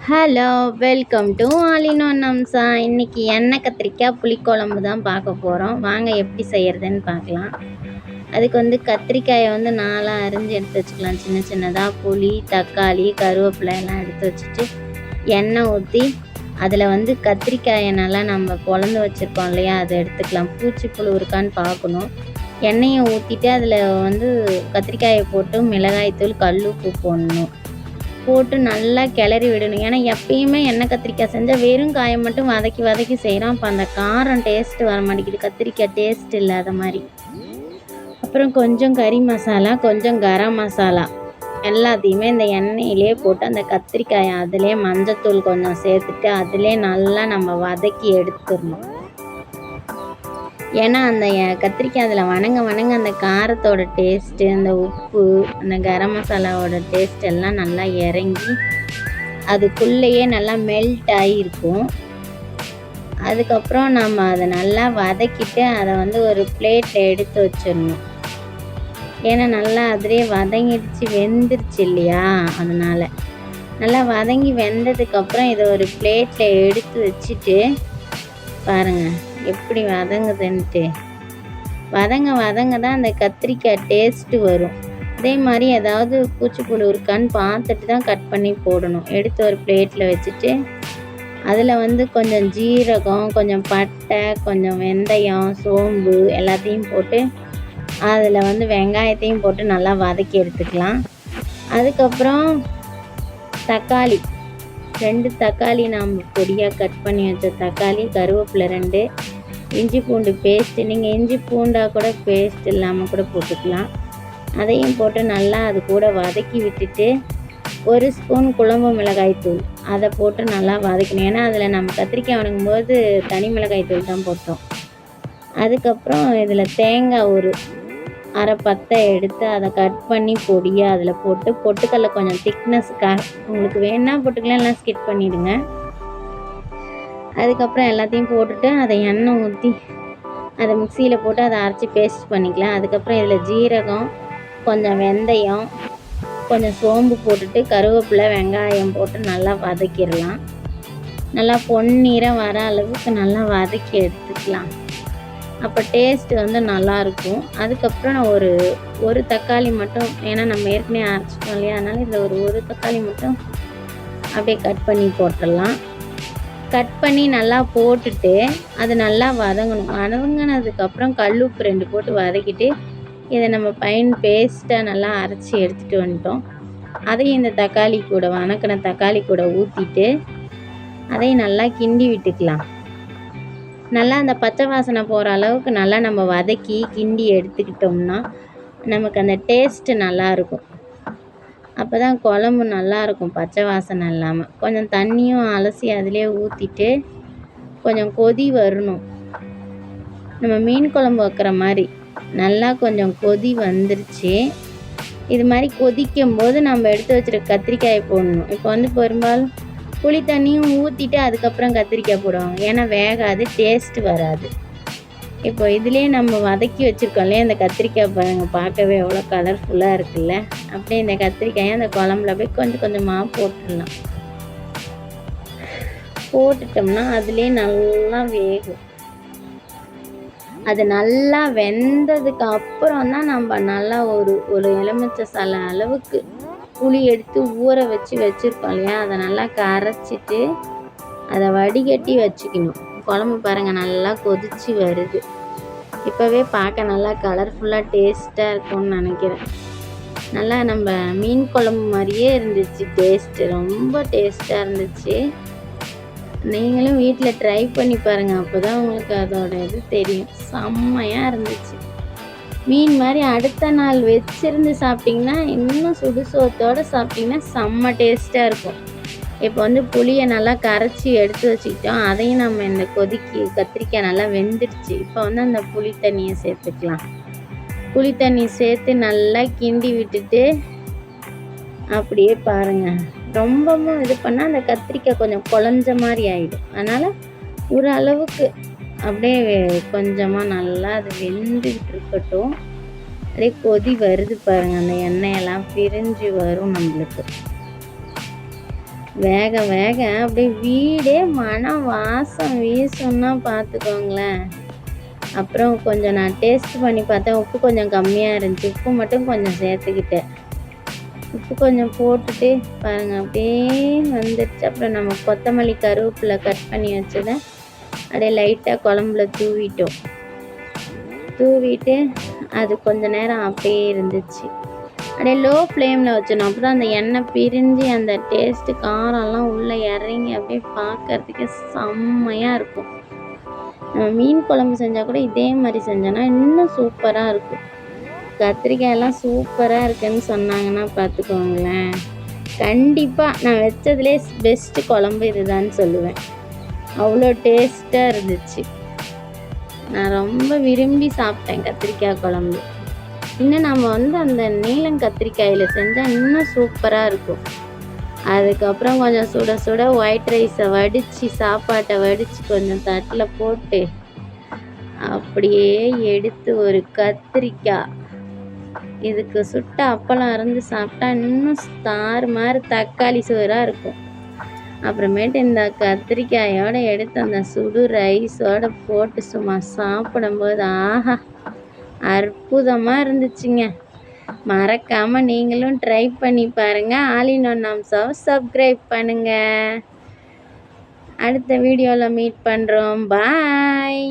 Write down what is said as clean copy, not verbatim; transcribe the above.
Hello! Welcome to all in one Amsha. இன்னைக்கு எண்ணெய் கத்திரிக்காய் புளிக்குழம்பு தான் பார்க்க போகிறோம். வாங்க எப்படி செய்கிறதுன்னு பார்க்கலாம். அதுக்கு கத்திரிக்காயை 4ஆ அரிஞ்சு எடுத்து வச்சுக்கலாம். சின்ன சின்னதாக புளி, தக்காளி, கருவேப்பிலை எல்லாம் எடுத்து வச்சுட்டு எண்ணெய் ஊற்றி அதில் கத்திரிக்காயை நல்லா நம்ம பொளந்து வச்சுருக்கோம் இல்லையா, அதை எடுத்துக்கலாம். பூச்சிப்புழு இருக்கான்னு பார்க்கணும். எண்ணெயை ஊற்றிட்டு அதில் கத்திரிக்காயை போட்டு மிளகாய்த்தூள், கல்லுப்பு போடணும். போட்டு நல்லா கிளறி விடணும். ஏன்னா எப்பயுமே எண்ணெய் கத்திரிக்காய் செஞ்சால் வெறும் காயை மட்டும் வதக்கி வதக்கி செய்கிறோம். அப்போ அந்த காரம் டேஸ்ட்டு வர மாட்டேங்குது, கத்திரிக்காய் டேஸ்ட் இல்லாத மாதிரி. அப்புறம் கொஞ்சம் கறி மசாலா, கொஞ்சம் கரம் மசாலா எல்லாத்தையுமே இந்த எண்ணெயிலே போட்டு அந்த கத்திரிக்காயை அதிலே மஞ்சத்தூள் கொஞ்சம் சேர்த்துட்டு அதிலே நல்லா நம்ம வதக்கி எடுத்துடணும். ஏன்னா அந்த கத்திரிக்காய் அதில் வணங்க அந்த காரத்தோட டேஸ்ட்டு, அந்த உப்பு, அந்த கரம் மசாலாவோட டேஸ்ட் எல்லாம் நல்லா இறங்கி அதுக்குள்ளேயே நல்லா மெல்ட் ஆகியிருக்கும். அதுக்கப்புறம் நம்ம அதை நல்லா வதக்கிட்டு அதை ஒரு பிளேட்டில் எடுத்து வச்சிடணும். ஏன்னா நல்லா அதிலே வதங்கிடுச்சு, வெந்துருச்சு இல்லையா, அதனால் நல்லா வதங்கி வெந்ததுக்கப்புறம் இதை ஒரு பிளேட்டில் எடுத்து வச்சுட்டு பாருங்கள் எப்படி வதங்குதுன்ட்டு. வதங்க தான் அந்த கத்திரிக்காய் டேஸ்ட்டு வரும். அதே மாதிரி ஏதாவது பூச்சிப்புழு இருக்கான்னு பார்த்துட்டு தான் கட் பண்ணி போடணும். எடுத்து ஒரு பிளேட்டில் வச்சுட்டு அதில் கொஞ்சம் ஜீரகம், கொஞ்சம் பட்டை, கொஞ்சம் வெந்தயம், சோம்பு எல்லாத்தையும் போட்டு அதில் வெங்காயத்தையும் போட்டு நல்லா வதக்கி எடுத்துக்கலாம். அதுக்கப்புறம் தக்காளி 2 தக்காளி நாம் பொடியாக கட் பண்ணி வச்ச தக்காளி, கருவேப்பிலை 2, இஞ்சி பூண்டு பேஸ்ட்டு, நீங்கள் இஞ்சி பூண்டாக கூட பேஸ்ட் இல்லாமல் கூட போட்டுக்கலாம். அதையும் போட்டு நல்லா அது கூட வதக்கி விட்டுட்டு 1 ஸ்பூன் குழம்பு மிளகாய்த்தூள் அதை போட்டு நல்லா வதக்கணும். ஏன்னா அதில் நம்ம கத்திரிக்காய் வதங்கும்போது தனி மிளகாய்த்தூள் தான் போட்டோம். அதுக்கப்புறம் இதில் தேங்காய் ஒரு அரை பத்தை எடுத்து அதை கட் பண்ணி பொடியாக அதில் போட்டு பொட்டுக்கடலை கொஞ்சம் திக்னஸ்க்காக உங்களுக்கு வேணால் போட்டுக்கலாம், எல்லாம் ஸ்கிப் பண்ணிவிடுங்க. அதுக்கப்புறம் எல்லாத்தையும் போட்டுட்டு அதை எண்ணெய் ஊற்றி அதை மிக்சியில் போட்டு அதை அரைச்சி பேஸ்ட் பண்ணிக்கலாம். அதுக்கப்புறம் இதில் ஜீரகம், கொஞ்சம் வெந்தயம், கொஞ்சம் சோம்பு போட்டுட்டு கருவேப்பிலை, வெங்காயம் போட்டு நல்லா வதக்கிடலாம். நல்லா பொன்னிறம் வர அளவுக்கு நல்லா வதக்கி எடுத்துக்கலாம். அப்போ டேஸ்ட்டு நல்லாயிருக்கும். அதுக்கப்புறம் நான் ஒரு தக்காளி மட்டும், ஏன்னா நம்ம ஏற்கனவே அரைச்சிட்டோம் இல்லையா, அதனால் இதில் ஒரு தக்காளி மட்டும் அப்படியே கட் பண்ணி போட்டுடலாம். கட் பண்ணி நல்லா போட்டுட்டு அது நல்லா வதங்கணும். வதங்கினதுக்கப்புறம் கல்லுப்பு 2 போட்டு வதக்கிட்டு இதை நம்ம பேஸ்ட்டாக நல்லா அரைச்சி எடுத்துகிட்டு வந்துட்டோம். அதையும் இந்த தக்காளி கூட வதக்கின தக்காளி கூட ஊற்றிட்டு அதையும் நல்லா கிண்டி விட்டுக்கலாம். நல்லா அந்த பச்சை வாசனை போகிற அளவுக்கு நல்லா நம்ம வதக்கி கிண்டி எடுத்துக்கிட்டோம்னா நமக்கு அந்த டேஸ்ட்டு நல்லாயிருக்கும். அப்போ தான் குழம்பு நல்லாயிருக்கும், பச்சை வாசனை இல்லாமல். கொஞ்சம் தண்ணியும் அலசி அதிலே ஊற்றிட்டு கொஞ்சம் கொதி வரணும். நம்ம மீன் குழம்பு வைக்கிற மாதிரி நல்லா கொஞ்சம் கொதி வந்துருச்சு. இது மாதிரி கொதிக்கும் போது நம்ம எடுத்து வச்சுருக்க கத்திரிக்காயை போடணும். இப்போ பெரும்பாலும் புளி தண்ணியும் ஊற்றிட்டு அதுக்கப்புறம் கத்திரிக்காய் போடுவாங்க, ஏன்னா வேகாது, டேஸ்ட்டு வராது. இப்போ இதிலே நம்ம வதக்கி வச்சுருக்கோம் இல்லையா, இந்த கத்திரிக்காய் பாருங்க பார்க்கவே எவ்வளோ கலர்ஃபுல்லாக இருக்குல்ல. அப்படியே இந்த கத்திரிக்காயை அந்த குழம்புல போய் கொஞ்சம் கொஞ்சமாக போட்டுடலாம். போட்டுட்டோம்னா அதிலே நல்லா வேகும். அது நல்லா வெந்ததுக்கு அப்புறம் தான் நம்ம நல்லா ஒரு எலுமிச்சை சாலை அளவுக்கு புளி எடுத்து ஊற வச்சுருக்கோம் இல்லையா, அதை நல்லா கரைச்சிட்டு அதை வடிகட்டி வச்சுக்கணும். குழம்பு பாருங்கள் நல்லா கொதித்து வருது. இப்போவே பார்க்க நல்லா கலர்ஃபுல்லாக டேஸ்ட்டாக இருக்கும்னு நினைக்கிறேன். நல்லா நம்ம மீன் குழம்பு மாதிரியே இருந்துச்சு, டேஸ்ட்டு ரொம்ப டேஸ்ட்டாக இருந்துச்சு. நீங்களும் வீட்டில் ட்ரை பண்ணி பாருங்கள், அப்போ தான் உங்களுக்கு அதோட இது தெரியும். செம்மையாக இருந்துச்சு. மீன் மாதிரி அடுத்த நாள் வச்சுருந்து சாப்பிட்டிங்கன்னா, இன்னும் சுடுசோத்தோடு சாப்பிட்டிங்கன்னா செம்ம டேஸ்ட்டாக இருக்கும். இப்போ புளியை நல்லா கரைச்சி எடுத்து வச்சுக்கிட்டோம். அதையும் நம்ம இந்த கத்திரிக்காய் நல்லா வெந்துடுச்சு. இப்போ அந்த புளி தண்ணியை சேர்த்துக்கலாம். புளி தண்ணி சேர்த்து நல்லா கிண்டி விட்டுட்டு அப்படியே பாருங்கள், ரொம்பவும் இது பண்ணால் அந்த கத்திரிக்காய் கொஞ்சம் குழஞ்ச மாதிரி ஆகிடும். அதனால் ஒரு அளவுக்கு அப்படியே கொஞ்சமாக நல்லா அது வெந்துக்கிட்டு இருக்கட்டும். அப்படியே கொதி வருது பாருங்கள், அந்த எண்ணெயெல்லாம் பிரிஞ்சு வரும் நம்மளுக்கு. வேக வேக அப்படியே வீடே மனம் வாசம் வீசும்னா பார்த்துக்கோங்களேன். அப்புறம் கொஞ்சம் நான் டேஸ்ட் பண்ணி பார்த்தேன். உப்பு கொஞ்சம் கம்மியாக இருந்துச்சு. உப்பு மட்டும் கொஞ்சம் சேர்த்துக்கிட்டேன். உப்பு கொஞ்சம் போட்டுட்டு பாருங்கள் அப்படியே வந்துடுச்சு. அப்புறம் நம்ம கொத்தமல்லி கருவேப்பிலை கட் பண்ணி வச்சதை அப்படியே லைட்டாக குழம்புல தூவிட்டு அது கொஞ்ச நேரம் அப்படியே இருந்துச்சு. அப்படியே லோ ஃப்ளேமில் வச்சிடணும். அப்போ தான் அந்த எண்ணெய் பிரிஞ்சு அந்த டேஸ்ட்டு காரம்லாம் உள்ளே இறங்கி அப்படியே பார்க்கறதுக்கே செம்மையாக இருக்கும். நம்ம மீன் குழம்பு செஞ்சால் கூட இதே மாதிரி செஞ்சோன்னா இன்னும் சூப்பராக இருக்கும். கத்திரிக்காயெல்லாம் சூப்பராக இருக்குன்னு சொன்னாங்கன்னா பார்த்துக்கோங்களேன். கண்டிப்பாக நான் வச்சதுலே பெஸ்ட்டு குழம்பு இதுதான் சொல்லுவேன். அவ்வளோ டேஸ்ட்டாக இருந்துச்சு. நான் ரொம்ப விரும்பி சாப்பிட்டேன் கத்திரிக்காய் குழம்பு. இன்னும் நம்ம அந்த நீளம் கத்திரிக்காயில் செஞ்சால் இன்னும் சூப்பராக இருக்கும். அதுக்கப்புறம் கொஞ்சம் சுட சுட ஒயிட் ரைஸை வடித்து சாப்பாட்டை வடித்து கொஞ்சம் தட்டில் போட்டு அப்படியே எடுத்து ஒரு கத்திரிக்காய் இதுக்கு சுட்ட அப்பளம் இருந்து சாப்பிட்டா இன்னும் ஸ்டார் மாதிரி தக்காளி சோறாக இருக்கும். அப்புறமேட்டு இந்த கத்திரிக்காயோடு எடுத்து அந்த சுடு ரைஸோடு போட்டு சும்மா சாப்பிடும்போது ஆஹா அற்புதமாக இருந்துச்சுங்க. மறக்காமல் நீங்களும் ட்ரை பண்ணி பாருங்கள். ஆல் இன் ஒன் அம்சாவை சப்ஸ்கிரைப் பண்ணுங்கள். அடுத்த வீடியோவில் மீட் பண்ணுறோம். பாய்.